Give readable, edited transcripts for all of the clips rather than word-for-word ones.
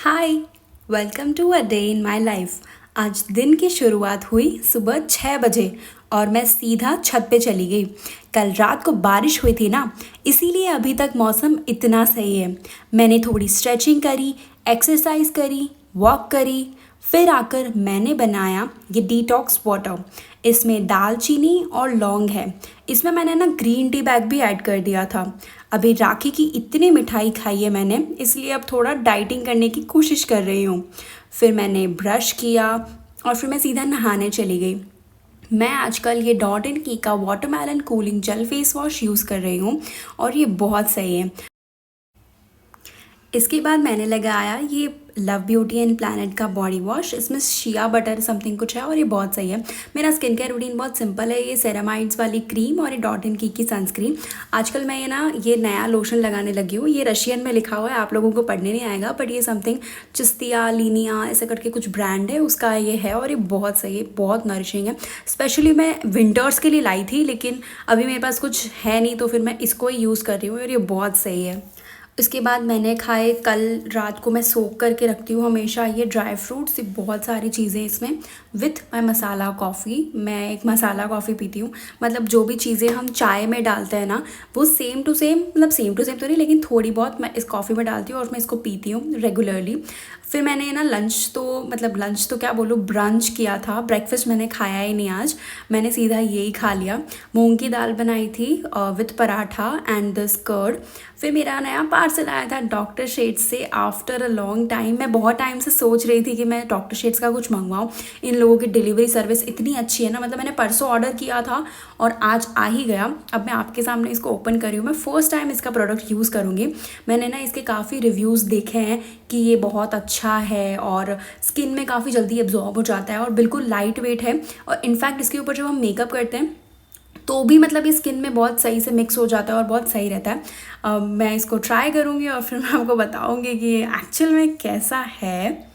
Hi, welcome to a day in my life. आज दिन की शुरुआत हुई सुबह 6 बजे और मैं सीधा छत पे चली गई। कल रात को बारिश हुई थी ना, इसीलिए अभी तक मौसम इतना सही है। मैंने थोड़ी स्ट्रेचिंग करी, एक्सरसाइज करी, वॉक करी, फिर आकर मैंने बनाया ये डिटॉक्स वाटर। इसमें दालचीनी और लौंग है। इसमें मैंने ना ग्रीन टी बैग भी ऐड कर दिया था। अभी राखी की इतनी मिठाई खाई है मैंने, इसलिए अब थोड़ा डाइटिंग करने की कोशिश कर रही हूँ। फिर मैंने ब्रश किया और फिर मैं सीधा नहाने चली गई। मैं आजकल ये डॉट एंड की का watermelon cooling gel face wash use कर रही हूँ और ये बहुत सही है। इसके बाद मैंने लगाया ये लव ब्यूटी एंड प्लानट का बॉडी वॉश। इसमें शिया बटर समथिंग कुछ है और ये बहुत सही है। मेरा स्किन केयर रूटीन बहुत सिंपल है। ये सेरामाइड्स वाली क्रीम और ये डॉट एंड की सनस्क्रीन। आजकल मैं ये नया लोशन लगाने लगी हूँ। ये रशियन में लिखा हुआ है, आप लोगों को पढ़ने नहीं आएगा, बट ये समथिंग चिस्तिया लीनिया ऐसे करके कुछ ब्रांड है उसका ये है और ये बहुत सही है, बहुत नरिशिंग है। स्पेशली मैं विंटर्स के लिए लाई थी, लेकिन अभी मेरे पास कुछ है नहीं तो फिर मैं इसको ही यूज़ कर रही हूँ और ये बहुत सही है। उसके बाद मैंने खाए, कल रात को मैं सोक करके रखती हूँ हमेशा ये ड्राई फ्रूट्स, ये बहुत सारी चीज़ें इसमें, विथ माई मसाला कॉफ़ी। मैं एक मसाला कॉफ़ी पीती हूँ। मतलब जो भी चीज़ें हम चाय में डालते हैं ना, वो सेम टू सेम, मतलब सेम टू सेम तो नहीं, लेकिन थोड़ी बहुत मैं इस कॉफ़ी में डालती हूँ और मैं इसको पीती हूँ रेगुलरली। फिर मैंने ना लंच तो क्या बोलूँ, ब्रंच किया था। ब्रेकफास्ट मैंने खाया ही नहीं आज, मैंने सीधा यही खा लिया। मूंग की दाल बनाई थी with paratha and this curd. फिर मेरा नया पार्सल आया था डॉक्टर शेड्स से आफ्टर अ लॉन्ग टाइम। मैं बहुत टाइम से सोच रही थी कि मैं डॉक्टर शेड्स का कुछ मंगवाऊँ। इन लोगों की डिलीवरी सर्विस इतनी अच्छी है ना, मतलब मैंने परसों ऑर्डर किया था और आज आ ही गया। अब मैं आपके सामने इसको ओपन कर रही हूँ। मैं फर्स्ट टाइम इसका प्रोडक्ट यूज़ करूँगी। मैंने ना इसके काफ़ी रिव्यूज़ देखे हैं कि ये बहुत अच्छा है और स्किन में काफ़ी जल्दी एब्जॉर्ब हो जाता है और बिल्कुल लाइट वेट है। और इनफैक्ट इसके ऊपर जब हम मेकअप करते हैं तो भी मतलब ये स्किन में बहुत सही से मिक्स हो जाता है और बहुत सही रहता है। मैं इसको ट्राई करूँगी और फिर मैं आपको बताऊँगी कि ये एक्चुअल में कैसा है।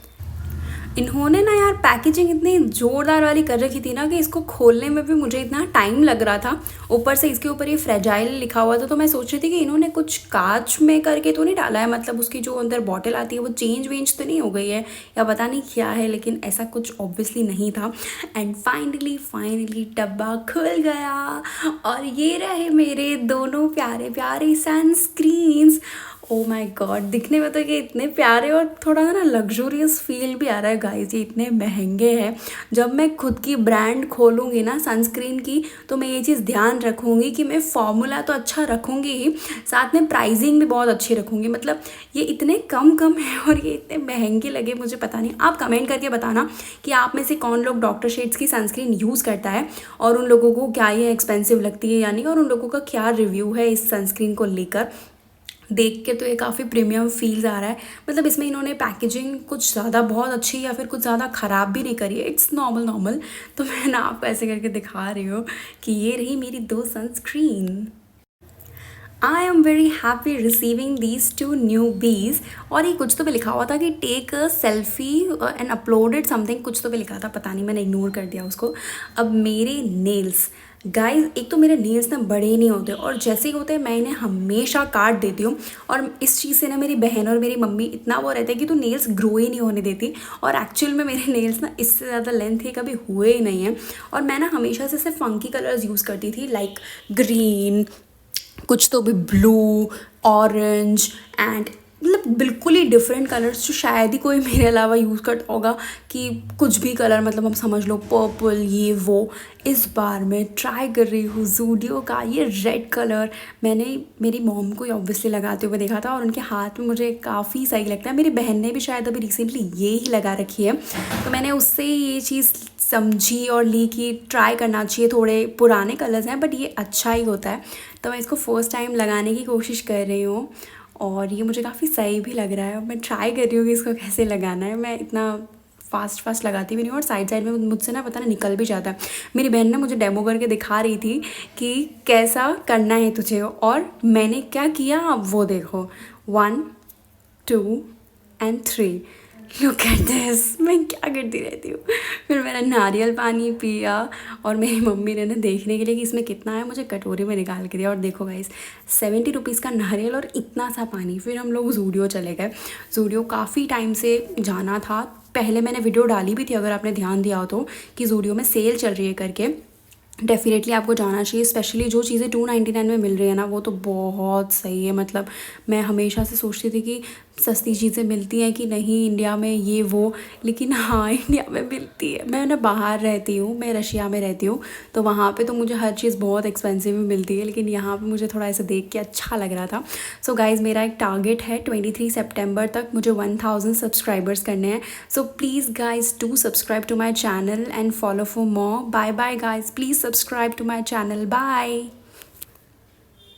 इन्होंने ना यार पैकेजिंग इतनी ज़ोरदार वाली कर रखी थी ना कि इसको खोलने में भी मुझे इतना टाइम लग रहा था। ऊपर से इसके ऊपर ये फ्रेजाइल लिखा हुआ था, तो मैं सोच रही थी कि इन्होंने कुछ कांच में करके तो नहीं डाला है, मतलब उसकी जो अंदर बॉटल आती है वो चेंज वेंज तो नहीं हो गई है या पता नहीं क्या है, लेकिन ऐसा कुछ ऑब्वियसली नहीं था। एंड फाइनली डब्बा खुल गया और ये रहे मेरे दोनों प्यारे प्यारे सनस्क्रीन्स। ओ माय गॉड, दिखने में तो ये इतने प्यारे और थोड़ा ना लग्जूरियस फील भी आ रहा है गाइस। ये इतने महंगे हैं। जब मैं खुद की ब्रांड खोलूँगी ना सनस्क्रीन की, तो मैं ये चीज़ ध्यान रखूँगी कि मैं फॉर्मूला तो अच्छा रखूँगी ही, साथ में प्राइसिंग भी बहुत अच्छी रखूँगी। मतलब ये इतने कम है और ये इतने महंगे लगे मुझे पता नहीं। आप कमेंट करके बताना कि आप में से कौन लोग डॉक्टर शेड्स की सनस्क्रीन यूज़ करता है और उन लोगों को क्या ये एक्सपेंसिव लगती है या नहीं, और उन लोगों का क्या रिव्यू है इस सनस्क्रीन को लेकर। देख के तो ये काफ़ी प्रीमियम फील्स आ रहा है। मतलब इसमें इन्होंने पैकेजिंग कुछ ज़्यादा बहुत अच्छी या फिर कुछ ज़्यादा ख़राब भी नहीं करी है। It's normal. तो मैं ना आपको ऐसे करके दिखा रही हूँ कि ये रही मेरी दो sunscreen. I am very happy receiving these two new बीज। और ये कुछ तो भी लिखा हुआ था कि take a selfie and uploaded something, कुछ तो भी लिखा था, पता नहीं, मैंने इग्नोर कर दिया उसको। अब मेरे नेल्स गाइस, एक तो मेरे नेल्स ना बड़े ही नहीं होते और जैसे ही होते हैं मैं इन्हें हमेशा काट देती हूँ। और इस चीज़ से ना मेरी बहन और मेरी मम्मी इतना वो रहता है कि तू नेल्स ग्रो ही नहीं होने देती। और एक्चुअल में मेरे नेल्स ना इससे ज़्यादा लेंथ के कभी हुए ही नहीं हैं। और मैं ना हमेशा से सिर्फ फंकी कलर्स यूज़ करती थी, लाइक ग्रीन, कुछ तो भी ब्लू, ऑरेंज एंड मतलब बिल्कुल ही डिफरेंट कलर्स जो शायद ही कोई मेरे अलावा यूज़ करता होगा, कि कुछ भी कलर, मतलब हम समझ लो पर्पल ये वो। इस बार मैं ट्राई कर रही हूँ ज़ूडियो का ये रेड कलर। मैंने मेरी मॉम को ऑब्वियसली लगाते हुए देखा था और उनके हाथ में मुझे काफ़ी सही लगता है। मेरी बहन ने भी शायद अभी रिसेंटली ये ही लगा रखी है, तो मैंने उससे ये चीज़ समझी और ली कि ट्राई करना चाहिए। थोड़े पुराने कलर्स हैं बट ये अच्छा ही होता है, तो मैं इसको फर्स्ट टाइम लगाने की कोशिश कर रही हूँ और ये मुझे काफ़ी सही भी लग रहा है। मैं ट्राई कर रही हूँ कि इसको कैसे लगाना है। मैं इतना फास्ट लगाती भी नहीं और साइड में मुझसे ना पता नहीं निकल भी जाता है। मेरी बहन ने मुझे डेमो करके दिखा रही थी कि कैसा करना है तुझे, और मैंने क्या किया अब वो देखो। 1 2 एंड 3, लुक एट दिस, मैं क्या करती रहती हूँ। फिर मैंने नारियल पानी पिया और मेरी मम्मी ने ना देखने के लिए कि इसमें कितना है मुझे कटोरी में निकाल के दिया। और देखो गाइस 70 रुपीज़ का नारियल और इतना सा पानी। फिर हम लोग ज़ूडियो चले गए। ज़ूडियो काफ़ी टाइम से जाना था, पहले मैंने वीडियो डाली भी थी अगर आपने ध्यान दिया हो तो, कि ज़ूडियो में सेल चल रही है करके। डेफ़िनेटली आपको जाना चाहिए, स्पेशली जो चीज़ें 299 में मिल रही है ना वो तो बहुत सही है। मतलब मैं हमेशा से सोचती थी कि सस्ती चीज़ें मिलती हैं कि नहीं इंडिया में, ये वो, लेकिन हाँ इंडिया में मिलती है। मैं ना बाहर रहती हूँ, मैं रशिया में रहती हूँ, तो वहाँ पे तो मुझे हर चीज़ बहुत एक्सपेंसिव में मिलती है, लेकिन यहाँ पे मुझे थोड़ा ऐसा देख के अच्छा लग रहा था। सो गाइज़ मेरा एक टारगेट है 23 सितंबर तक मुझे 1000 सब्सक्राइबर्स करने हैं। So please guys do subscribe to my channel and follow for more. Bye bye guys, please subscribe to my channel. Bye.